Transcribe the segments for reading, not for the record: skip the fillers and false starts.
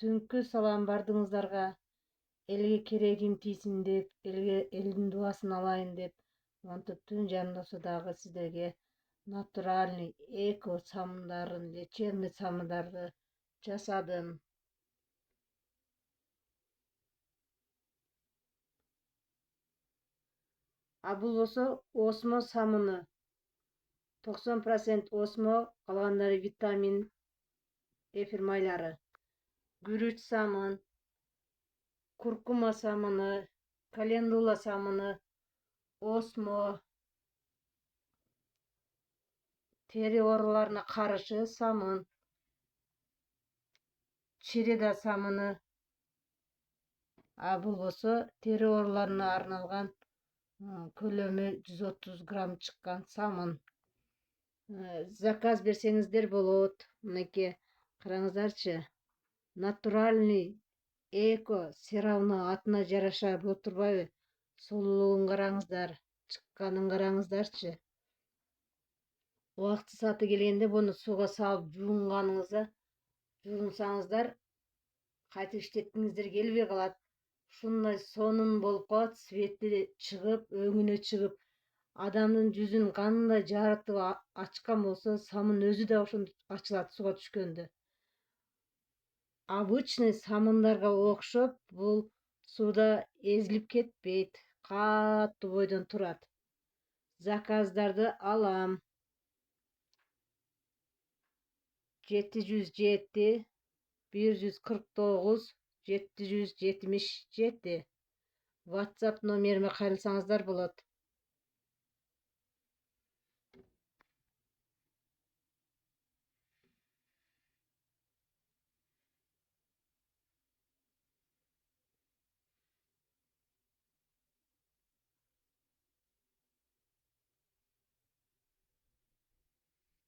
Түнкү салам бардыгыңыздарга. Элге керегим тийсин деп, элдин дубасын алайын деп, монтип түн жарымдаса дагы сиздерге натуральный эко самындарын, лечебный самындарды жасадым. Бул болсо осмо самыны. 90% осмо, калгандары витамин, эфир майлары. Гүрүч самын, куркума самыны, календула самыны, осмо, тери ооруларына каршы самын, череда самыны. Бул болсо тери ооруларына арналган көлөмү 130 грамм чыккан самын. Заказ берсеңиздер болот. Мынакей караңыздарчы. Натуральный эко серауны атына жараша болуп турбайбы? Сулуулугун караңыздар, чыкканын караңыздарчы. Убакыты сааты келгенде буну сууга салып жуунсаңыздар, кайтып иштеткиңиздер келбей калат. Ушундай сонун болуп калат, свети чыгып, өңүнө чыгып, адамдын жүзүн кандай жарытып ачкан болсо, самын өзү да ошентип ачылат сууга түшкөндө. Обычный самындарга окшоп, бул сууда эзилип кетпейт, катуу бойдон турат. Заказдарды алам. 707 149 777 WhatsApp номериме кайрылсаңыздар болот.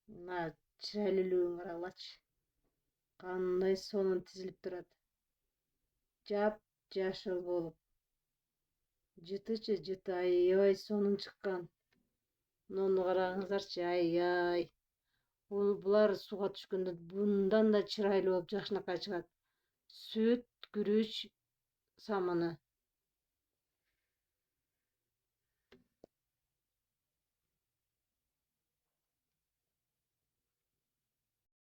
Мына чырайлуулугун карагылачы. Кандай сонун тизилип турат. Жап жашыл болуп. Жытычы жыты, аябай сонун чыккан. Муну караңыздарчы, ай. Булар сууга түшкөндө bundan да чырайлуу болуп жакшынакай чыгат. Сүт, күрүч самыны.